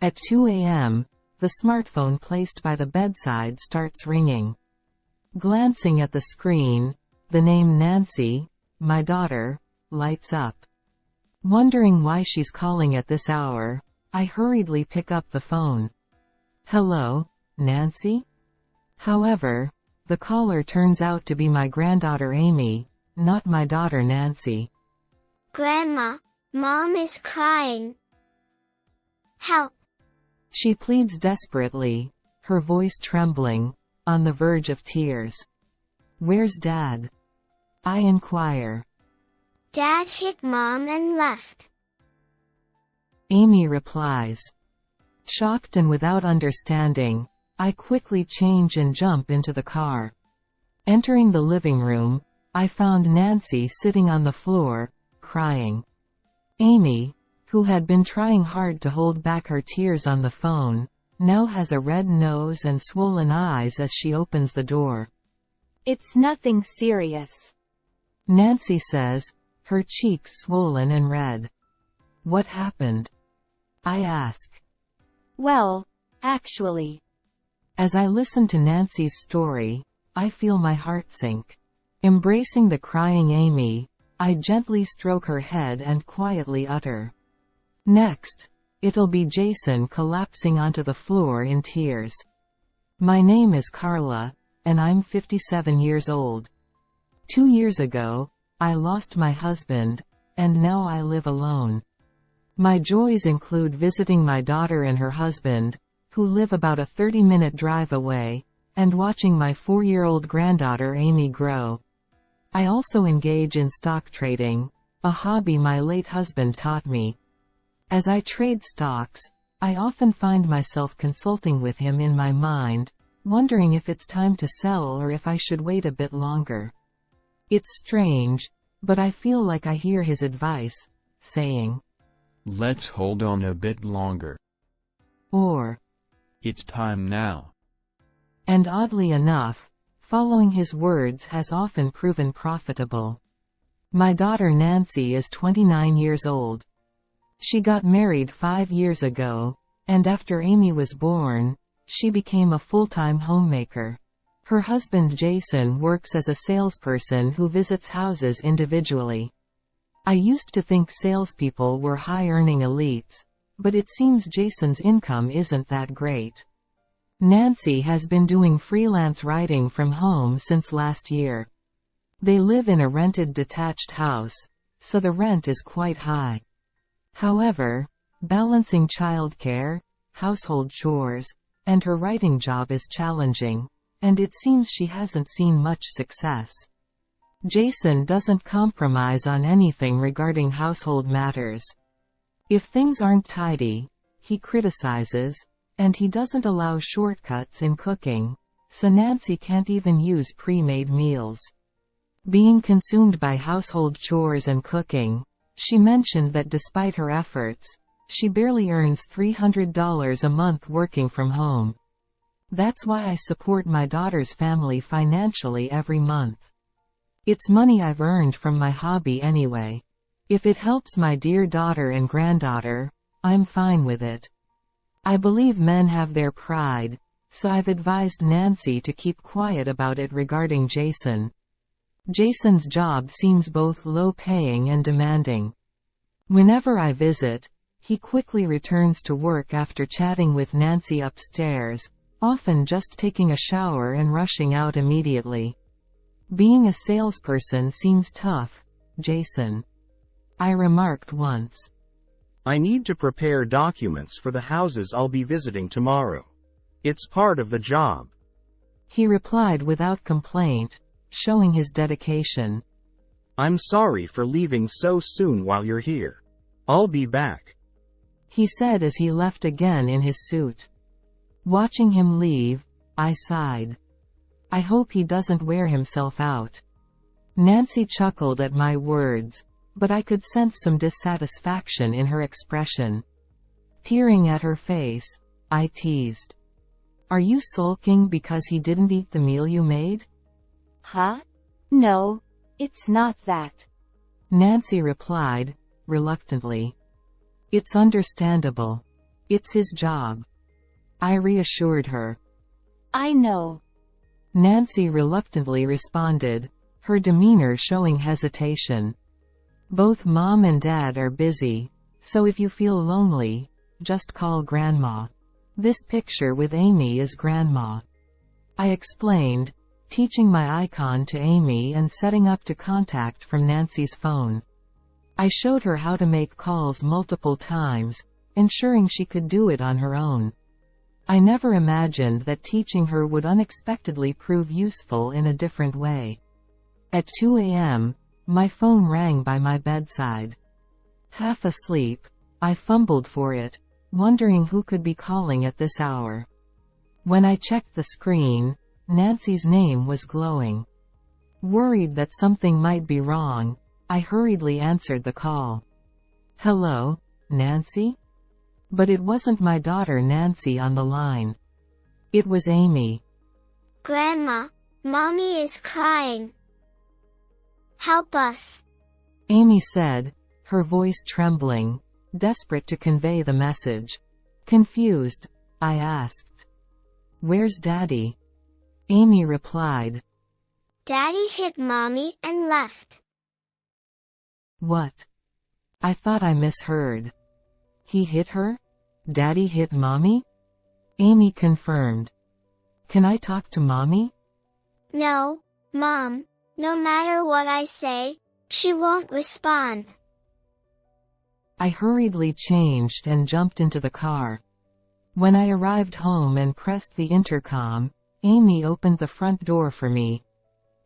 At 2 a.m., the smartphone placed by the bedside starts ringing. Glancing at the screen, the name Nancy, my daughter, lights up. Wondering why she's calling at this hour, I hurriedly pick up the phone. "Hello, Nancy?" However, the caller turns out to be my granddaughter Amy, not my daughter Nancy. "Grandma, Mom is crying. Help!" She pleads desperately, her voice trembling, on the verge of tears. "Where's Dad?" I inquire. "Dad hit Mom and left." Amy replies. Shocked and without understanding, I quickly change and jump into the car. Entering the living room, I found Nancy sitting on the floor, crying. Amy, who had been trying hard to hold back her tears on the phone, now has a red nose and swollen eyes as she opens the door. "It's nothing serious," Nancy says, her cheeks swollen and red. "What happened?" I ask. "Well, actually." As I listen to Nancy's story, I feel my heart sink. Embracing the crying Amy, I gently stroke her head and quietly utter. "Next, it'll be Jason," collapsing onto the floor in tears. "My name is Carla, and I'm 57 years old. 2 years ago, I lost my husband, and now I live alone. My joys include visiting my daughter and her husband, who live about a 30-minute drive away, and watching my 4-year-old granddaughter Amy grow. I also engage in stock trading, a hobby my late husband taught me. As I trade stocks, I often find myself consulting with him in my mind, wondering if it's time to sell or if I should wait a bit longer. It's strange, but I feel like I hear his advice, saying, 'Let's hold on a bit longer.' Or, 'It's time now.' And oddly enough, following his words has often proven profitable. My daughter Nancy is 29 years old. She got married 5 years ago, and after Amy was born, she became a full-time homemaker. Her husband Jason works as a salesperson who visits houses individually. I used to think salespeople were high-earning elites, but it seems Jason's income isn't that great. Nancy has been doing freelance writing from home since last year. They live in a rented detached house, so the rent is quite high. However, balancing childcare, household chores, and her writing job is challenging, and it seems she hasn't seen much success. Jason doesn't compromise on anything regarding household matters. If things aren't tidy, he criticizes, and he doesn't allow shortcuts in cooking, so Nancy can't even use pre-made meals. Being consumed by household chores and cooking, she mentioned that despite her efforts, she barely earns $300 a month working from home. "That's why I support my daughter's family financially every month. It's money I've earned from my hobby anyway. If it helps my dear daughter and granddaughter, I'm fine with it." I believe men have their pride, so I've advised Nancy to keep quiet about it regarding Jason. Jason's job seems both low-paying and demanding. Whenever I visit, he quickly returns to work after chatting with Nancy upstairs, often just taking a shower and rushing out immediately. "Being a salesperson seems tough, Jason," I remarked once. "I need to prepare documents for the houses I'll be visiting tomorrow. It's part of the job," he replied without complaint, showing his dedication. "I'm sorry for leaving so soon while you're here. I'll be back," he said as he left again in his suit. Watching him leave, I sighed. I hope he doesn't wear himself out. Nancy chuckled at my words, but I could sense some dissatisfaction in her expression. Peering at her face, I teased, "Are you sulking because he didn't eat the meal you made?" "Huh? No, it's not that," Nancy replied, reluctantly. "It's understandable. It's his job. I reassured her. I know. Nancy reluctantly responded, her demeanor showing hesitation. Both Mom and Dad are busy, so if you feel lonely, just call Grandma. This picture with Amy is Grandma. I explained, teaching my icon to Amy and setting up to contact from Nancy's phone. I showed her how to make calls multiple times, ensuring she could do it on her own. I never imagined that teaching her would unexpectedly prove useful in a different way. At 2 a.m., my phone rang by my bedside. Half asleep, I fumbled for it, wondering who could be calling at this hour. When I checked the screen, Nancy's name was glowing. Worried that something might be wrong, I hurriedly answered the call. Hello, Nancy? But it wasn't my daughter Nancy on the line. It was Amy. Grandma, Mommy is crying. Help us. Amy said, her voice trembling, desperate to convey the message. Confused, I asked, "Where's Daddy?" Amy replied, Daddy hit Mommy and left. What? I thought I misheard. He hit her? Daddy hit Mommy? Amy confirmed. Can I talk to Mommy? No, Mom, no matter what I say, she won't respond. I hurriedly changed and jumped into the car. When I arrived home and pressed the intercom, Amy opened the front door for me.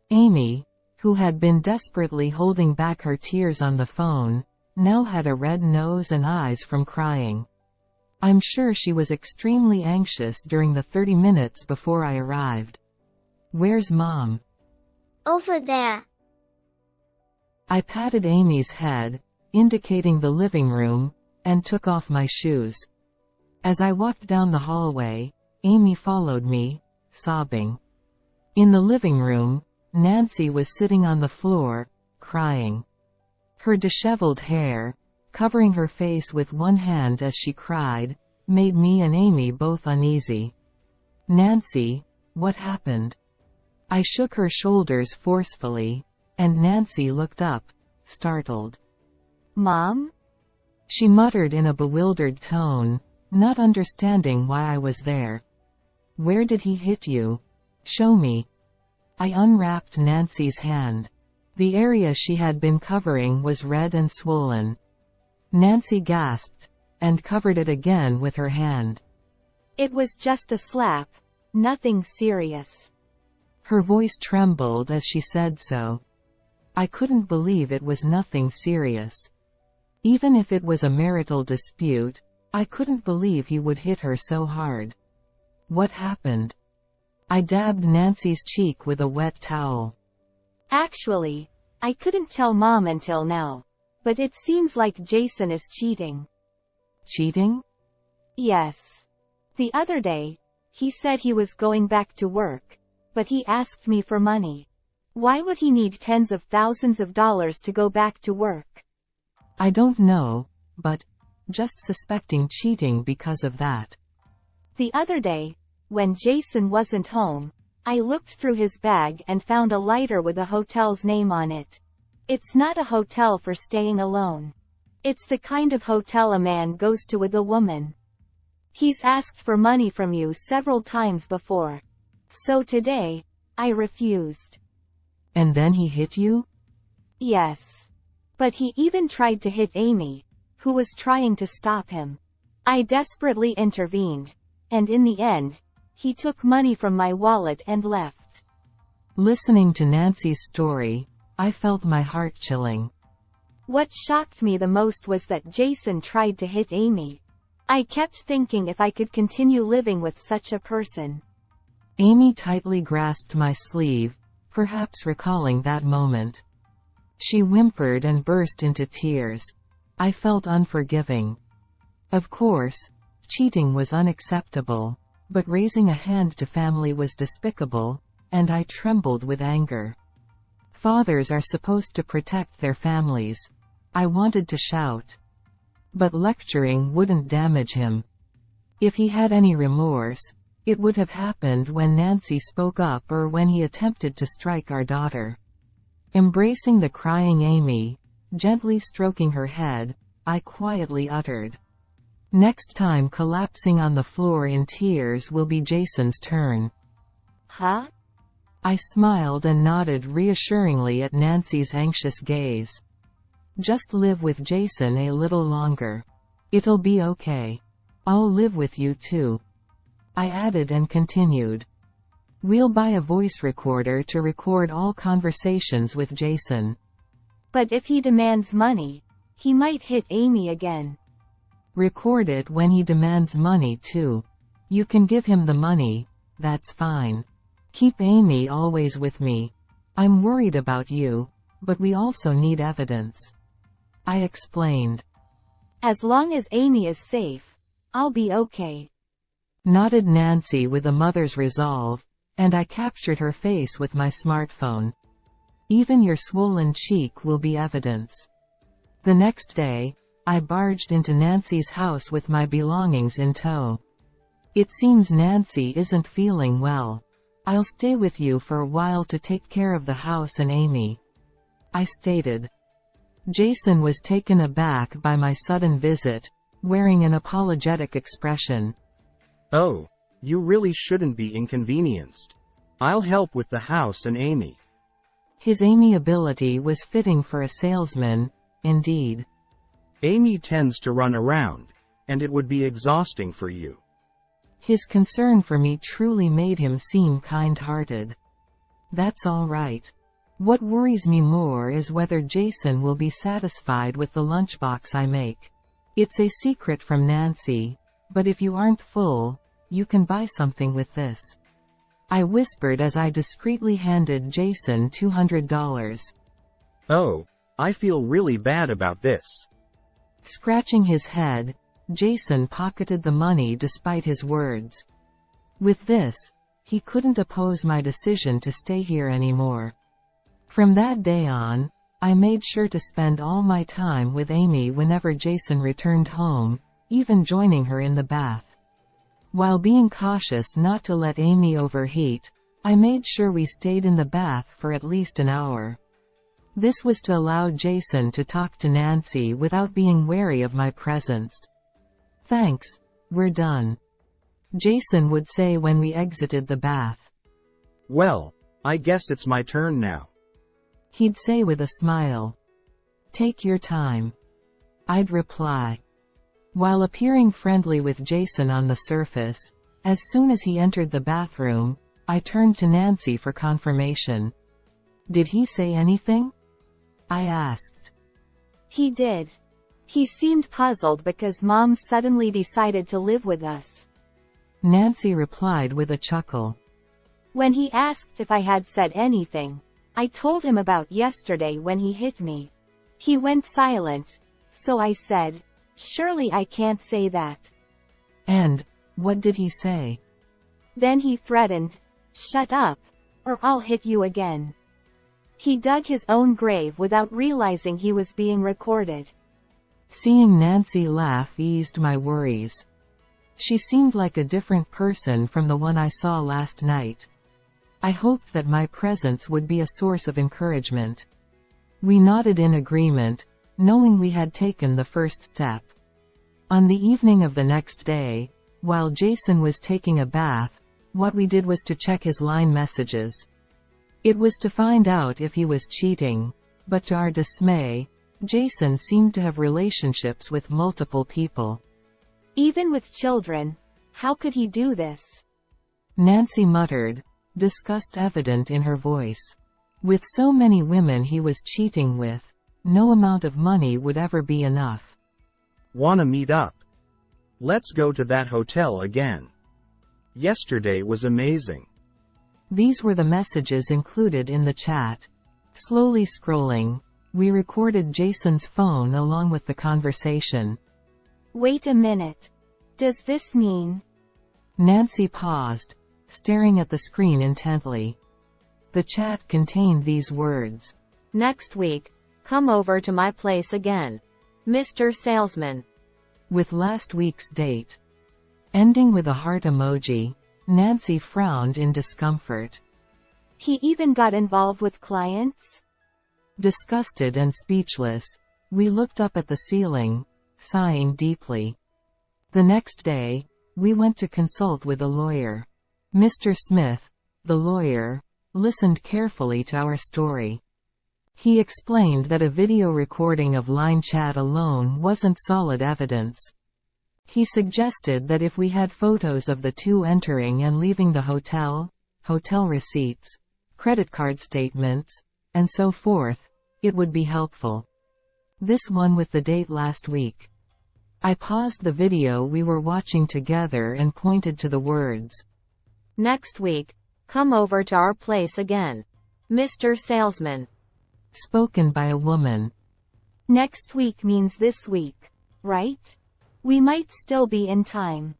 Amy, who had been desperately holding back her tears on the phone, now had a red nose and eyes from crying. I'm sure she was extremely anxious during the 30 minutes before I arrived. Where's Mom? Over there. I patted Amy's head, indicating the living room, and took off my shoes. As I walked down the hallway, Amy followed me, sobbing. In the living room, Nancy was sitting on the floor, crying. Her disheveled hair, covering her face with one hand as she cried, made me and Amy both uneasy. Nancy, what happened? I shook her shoulders forcefully, and Nancy looked up, startled. Mom? She muttered in a bewildered tone, not understanding why I was there. Where did he hit you? Show me. I unwrapped Nancy's hand. The area she had been covering was red and swollen. Nancy gasped, and covered it again with her hand. It was just a slap, nothing serious. Her voice trembled as she said so. I couldn't believe it was nothing serious. Even if it was a marital dispute, I couldn't believe he would hit her so hard. What happened? I dabbed Nancy's cheek with a wet towel. Actually, I couldn't tell Mom until now. But it seems like Jason is cheating. Cheating? Yes. The other day, he said he was going back to work, but he asked me for money. Why would he need tens of thousands of dollars to go back to work? I don't know, but just suspecting cheating because of that. The other day, when Jason wasn't home, I looked through his bag and found a lighter with a hotel's name on it. It's not a hotel for staying alone. It's the kind of hotel a man goes to with a woman. He's asked for money from you several times before. So today, I refused. And then he hit you? Yes. But he even tried to hit Amy, who was trying to stop him. I desperately intervened, and in the end, he took money from my wallet and left. Listening to Nancy's story, I felt my heart chilling. What shocked me the most was that Jason tried to hit Amy. I kept thinking if I could continue living with such a person. Amy tightly grasped my sleeve, perhaps recalling that moment. She whimpered and burst into tears. I felt unforgiving. Of course, cheating was unacceptable, but raising a hand to family was despicable, and I trembled with anger. Fathers are supposed to protect their families. I wanted to shout. But lecturing wouldn't damage him. If he had any remorse, it would have happened when Nancy spoke up or when he attempted to strike our daughter. Embracing the crying Amy, gently stroking her head, I quietly uttered, "Next time collapsing on the floor in tears will be Jason's turn." Huh? I smiled and nodded reassuringly at Nancy's anxious gaze. "Just live with Jason a little longer. It'll be okay. I'll live with you too," I added and continued. "We'll buy a voice recorder to record all conversations with Jason." But if he demands money, he might hit Amy again. "Record it when he demands money too. You can give him the money, that's fine. Keep Amy always with me. I'm worried about you, but we also need evidence," I explained. As long as Amy is safe, I'll be okay," nodded Nancy with a mother's resolve, and I captured her face with my smartphone. "Even your swollen cheek will be evidence." The next day, I barged into Nancy's house with my belongings in tow. "It seems Nancy isn't feeling well. I'll stay with you for a while to take care of the house and Amy," I stated. Jason was taken aback by my sudden visit, wearing an apologetic expression. "Oh, you really shouldn't be inconvenienced. I'll help with the house and Amy." His amiability was fitting for a salesman, indeed. "Amy tends to run around, and it would be exhausting for you." His concern for me truly made him seem kind-hearted. "That's all right. What worries me more is whether Jason will be satisfied with the lunchbox I make. It's a secret from Nancy, but if you aren't full, you can buy something with this," I whispered as I discreetly handed Jason $200. "Oh, I feel really bad about this." Scratching his head, Jason pocketed the money despite his words. With this, he couldn't oppose my decision to stay here anymore. From that day on, I made sure to spend all my time with Amy whenever Jason returned home, even joining her in the bath. While being cautious not to let Amy overheat, I made sure we stayed in the bath for at least an hour. This was to allow Jason to talk to Nancy without being wary of my presence. "Thanks, we're done," Jason would say when we exited the bath. "Well, I guess it's my turn now," he'd say with a smile. "Take your time," I'd reply. While appearing friendly with Jason on the surface, as soon as he entered the bathroom, I turned to Nancy for confirmation. "Did he say anything?" I asked. He did. He seemed puzzled because Mom suddenly decided to live with us. Nancy replied with a chuckle. When he asked if I had said anything, I told him about yesterday when he hit me. He went silent, so I said, "Surely I can't say that." "And what did he say?" Then he threatened, "Shut up, or I'll hit you again." He dug his own grave without realizing he was being recorded. Seeing Nancy laugh eased my worries. She seemed like a different person from the one I saw last night. I hoped that my presence would be a source of encouragement. We nodded in agreement, knowing we had taken the first step. On the evening of the next day, while Jason was taking a bath, what we did was to check his line messages. It was to find out if he was cheating, but to our dismay, Jason seemed to have relationships with multiple people. Even with children, how could he do this? Nancy muttered, disgust evident in her voice. With so many women he was cheating with, no amount of money would ever be enough. "Wanna meet up? Let's go to that hotel again. Yesterday was amazing." These were the messages included in the chat. Slowly scrolling, we recorded Jason's phone along with the conversation. Wait a minute. Does this mean? Nancy paused, staring at the screen intently. The chat contained these words. "Next week, come over to my place again, Mr. Salesman." With last week's date. Ending with a heart emoji, Nancy frowned in discomfort. He even got involved with clients? Disgusted and speechless, we looked up at the ceiling, sighing deeply. The next day, we went to consult with a lawyer. Mr. Smith, the lawyer, listened carefully to our story. He explained that a video recording of line chat alone wasn't solid evidence. He suggested that if we had photos of the two entering and leaving the hotel receipts, credit card statements, and so forth, it would be helpful. This one with the date last week. I paused the video we were watching together and pointed to the words. Next week, come over to our place again. Mr. Salesman. Spoken by a woman. Next week means this week, right? We might still be in time.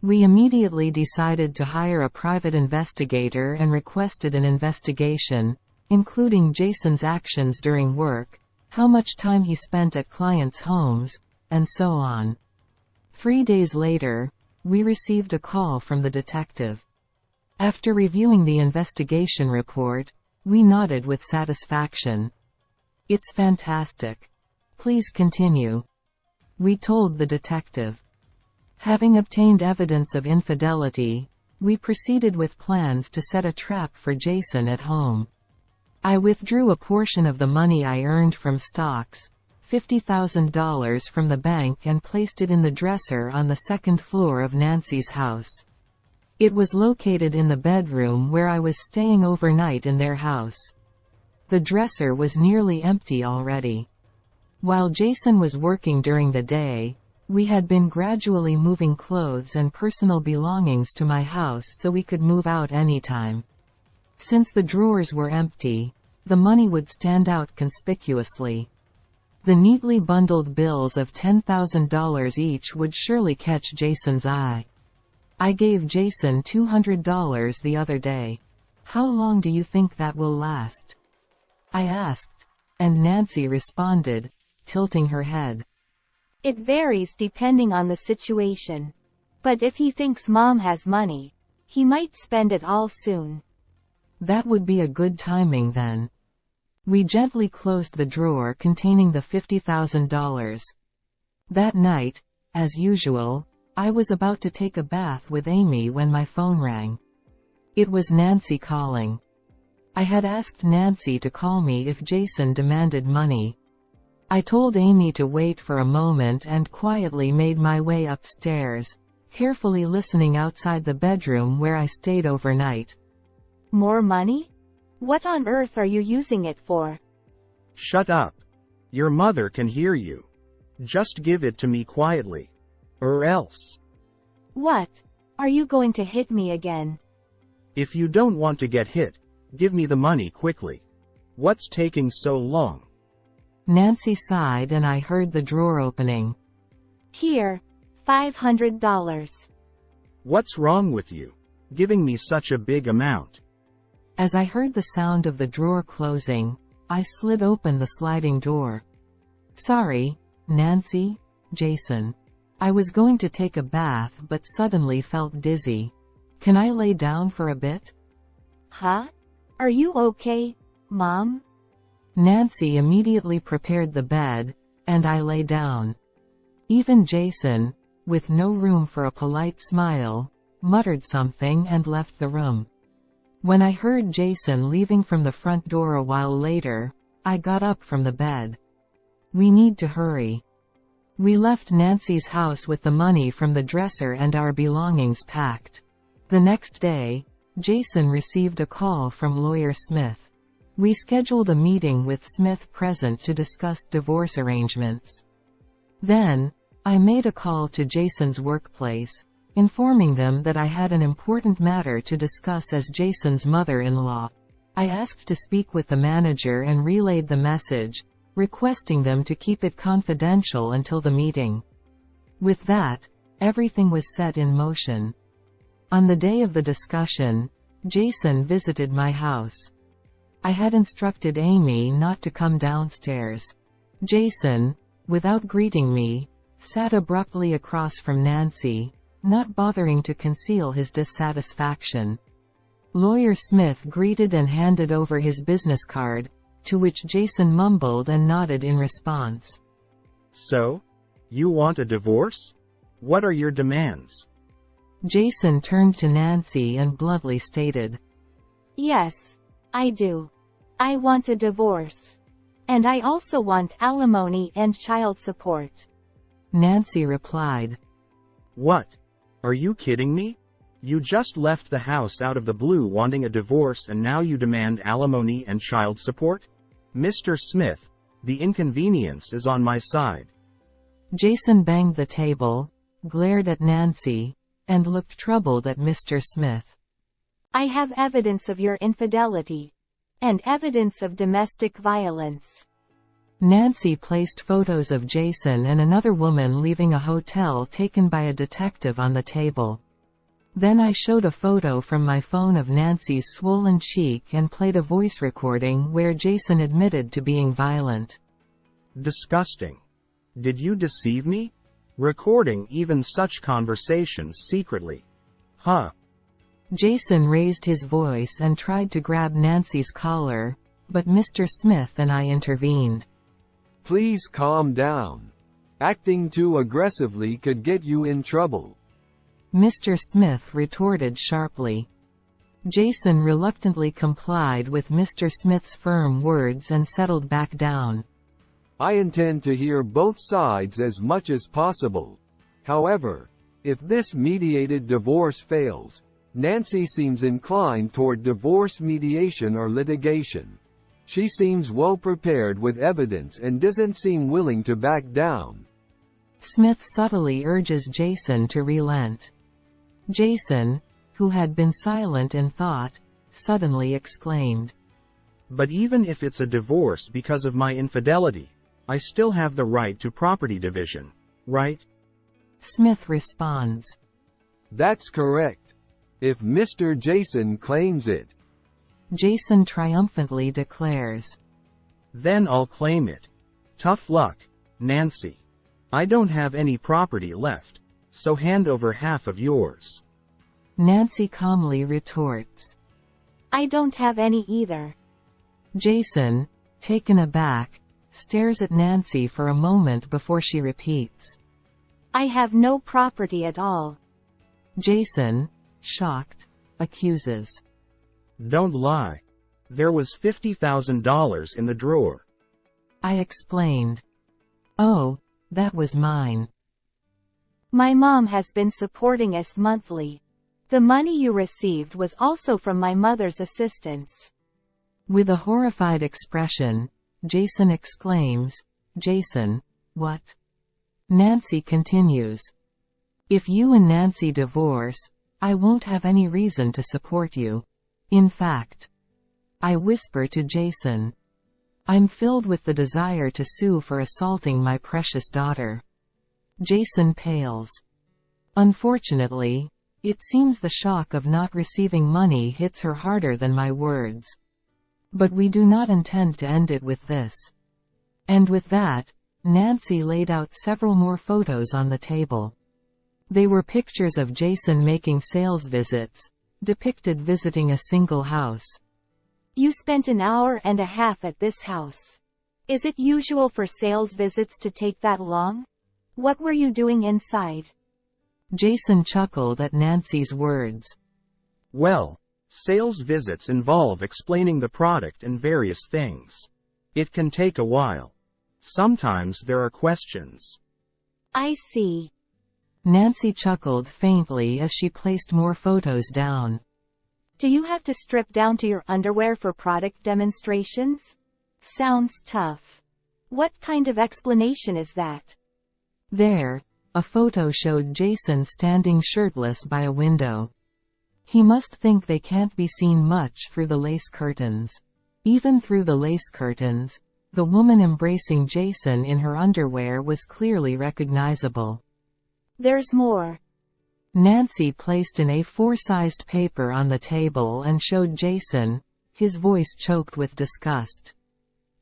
We immediately decided to hire a private investigator and requested an investigation, including Jason's actions during work, how much time he spent at clients' homes, and so on. 3 days later, we received a call from the detective. After reviewing the investigation report, we nodded with satisfaction. It's fantastic. Please continue. We told the detective. Having obtained evidence of infidelity, we proceeded with plans to set a trap for Jason at home. I withdrew a portion of the money I earned from stocks, $50,000 from the bank, and placed it in the dresser on the second floor of Nancy's house. It was located in the bedroom where I was staying overnight in their house. The dresser was nearly empty already. While Jason was working during the day, we had been gradually moving clothes and personal belongings to my house so we could move out anytime. Since the drawers were empty, the money would stand out conspicuously. The neatly bundled bills of $10,000 each would surely catch Jason's eye. I gave Jason $200 the other day. How long do you think that will last? I asked, and Nancy responded, tilting her head. It varies depending on the situation. But if he thinks Mom has money, he might spend it all soon. That would be a good timing then. We gently closed the drawer containing the $50,000. That night, as usual, I was about to take a bath with Amy when my phone rang. It was Nancy calling. I had asked Nancy to call me if Jason demanded money. I told Amy to wait for a moment and quietly made my way upstairs, carefully listening outside the bedroom where I stayed overnight. More money? What on earth are you using it for? Shut up. Your mother can hear you. Just give it to me quietly. Or else. What? Are you going to hit me again? If you don't want to get hit, give me the money quickly. What's taking so long? Nancy sighed and I heard the drawer opening. Here, $500. What's wrong with you? Giving me such a big amount. As I heard the sound of the drawer closing, I slid open the sliding door. Sorry, Nancy, Jason. I was going to take a bath but suddenly felt dizzy. Can I lay down for a bit? Huh? Are you okay, Mom? Nancy immediately prepared the bed, and I lay down. Even Jason, with no room for a polite smile, muttered something and left the room. When I heard Jason leaving from the front door a while later, I got up from the bed. We need to hurry. We left Nancy's house with the money from the dresser and our belongings packed. The next day, Jason received a call from lawyer Smith. We scheduled a meeting with Smith present to discuss divorce arrangements. Then, I made a call to Jason's workplace, informing them that I had an important matter to discuss as Jason's mother-in-law. I asked to speak with the manager and relayed the message, requesting them to keep it confidential until the meeting. With that, everything was set in motion. On the day of the discussion, Jason visited my house. I had instructed Amy not to come downstairs. Jason, without greeting me, sat abruptly across from Nancy, not bothering to conceal his dissatisfaction. Lawyer Smith greeted and handed over his business card, to which Jason mumbled and nodded in response. So? You want a divorce? What are your demands? Jason turned to Nancy and bluntly stated, Yes, I do. I want a divorce. And I also want alimony and child support. Nancy replied. What? Are you kidding me? You just left the house out of the blue wanting a divorce and now you demand alimony and child support? Mr. Smith, the inconvenience is on my side. Jason banged the table, glared at Nancy, and looked troubled at Mr. Smith. I have evidence of your infidelity. And evidence of domestic violence. Nancy placed photos of Jason and another woman leaving a hotel taken by a detective on the table. Then I showed a photo from my phone of Nancy's swollen cheek and played a voice recording where Jason admitted to being violent. Disgusting. Did you deceive me? Recording even such conversations secretly. Huh. Jason raised his voice and tried to grab Nancy's collar, but Mr. Smith and I intervened. Please calm down. Acting too aggressively could get you in trouble. Mr. Smith retorted sharply. Jason reluctantly complied with Mr. Smith's firm words and settled back down. I intend to hear both sides as much as possible. However, if this mediated divorce fails, Nancy seems inclined toward divorce mediation or litigation. She seems well prepared with evidence and doesn't seem willing to back down. Smith subtly urges Jason to relent. Jason, who had been silent in thought, suddenly exclaimed. But even if it's a divorce because of my infidelity, I still have the right to property division, right? Smith responds. That's correct. If Mr. Jason claims it. Jason triumphantly declares. Then I'll claim it. Tough luck, Nancy. I don't have any property left, so hand over half of yours. Nancy calmly retorts. I don't have any either. Jason, taken aback, stares at Nancy for a moment before she repeats. I have no property at all. Jason, shocked, accuses. Don't lie. There was $50,000 in the drawer. I explained. Oh, that was mine. My mom has been supporting us monthly. The money you received was also from my mother's assistance. With a horrified expression, Jason exclaims, Jason, what? Nancy continues. If you and Nancy divorce, I won't have any reason to support you. In fact, I whisper to Jason. I'm filled with the desire to sue for assaulting my precious daughter. Jason pales. Unfortunately, it seems the shock of not receiving money hits her harder than my words. But we do not intend to end it with this. And with that, Nancy laid out several more photos on the table. They were pictures of Jason making sales visits, depicted visiting a single house. You spent an hour and a half at this house. Is it usual for sales visits to take that long? What were you doing inside? Jason chuckled at Nancy's words. Well, sales visits involve explaining the product and various things. It can take a while. Sometimes there are questions. I see. Nancy chuckled faintly as she placed more photos down. Do you have to strip down to your underwear for product demonstrations? Sounds tough. What kind of explanation is that? There, a photo showed Jason standing shirtless by a window. He must think they can't be seen much through the lace curtains. Even through the lace curtains, the woman embracing Jason in her underwear was clearly recognizable. There's more. Nancy placed an A4-sized paper on the table and showed Jason, his voice choked with disgust.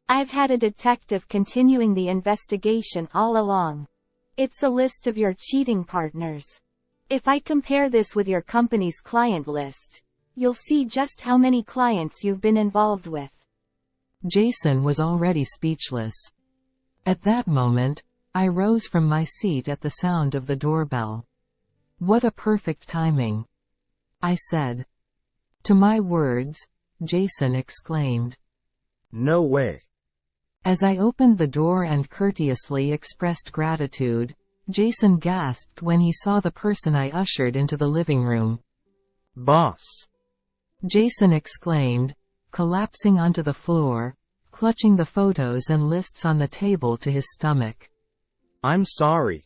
I've had a detective continuing the investigation all along. It's a list of your cheating partners. If I compare this with your company's client list, you'll see just how many clients you've been involved with. Jason was already speechless. At that moment, I rose from my seat at the sound of the doorbell. What a perfect timing, I said. To my words, Jason exclaimed. No way. As I opened the door and courteously expressed gratitude, Jason gasped when he saw the person I ushered into the living room. Boss. Jason exclaimed, collapsing onto the floor, clutching the photos and lists on the table to his stomach. I'm sorry.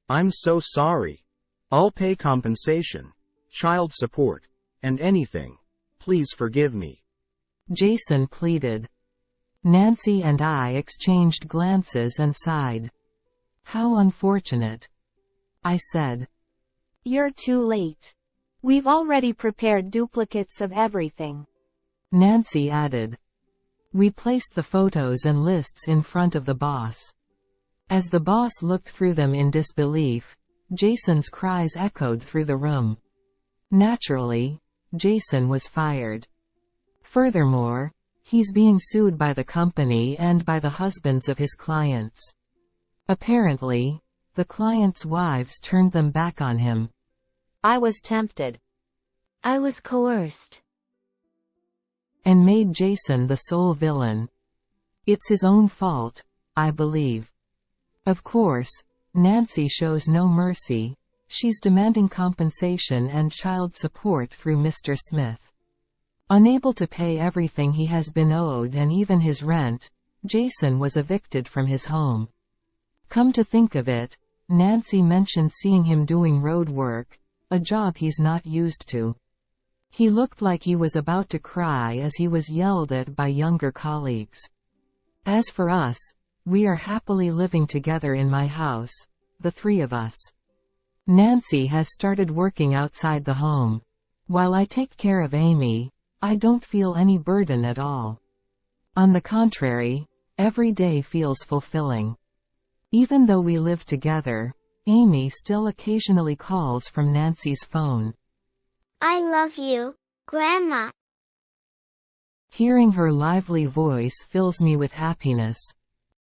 I'm so sorry. I'll pay compensation, child support, and anything. Please forgive me. Jason pleaded. Nancy and I exchanged glances and sighed. How unfortunate, I said. You're too late. We've already prepared duplicates of everything, Nancy added. We placed the photos and lists in front of the boss. As the boss looked through them in disbelief, Jason's cries echoed through the room. Naturally, Jason was fired. Furthermore, he's being sued by the company and by the husbands of his clients. Apparently, the clients' wives turned them back on him. I was tempted. I was coerced. And made Jason the sole villain. It's his own fault, I believe. Of course, Nancy shows no mercy. She's demanding compensation and child support through Mr. Smith. Unable to pay everything he has been owed and even his rent, Jason was evicted from his home. Come to think of it, Nancy mentioned seeing him doing road work, a job he's not used to. He looked like he was about to cry as he was yelled at by younger colleagues. As for us, we are happily living together in my house, the three of us. Nancy has started working outside the home. While I take care of Amy, I don't feel any burden at all. On the contrary, every day feels fulfilling. Even though we live together, Amy still occasionally calls from Nancy's phone. I love you, Grandma. Hearing her lively voice fills me with happiness.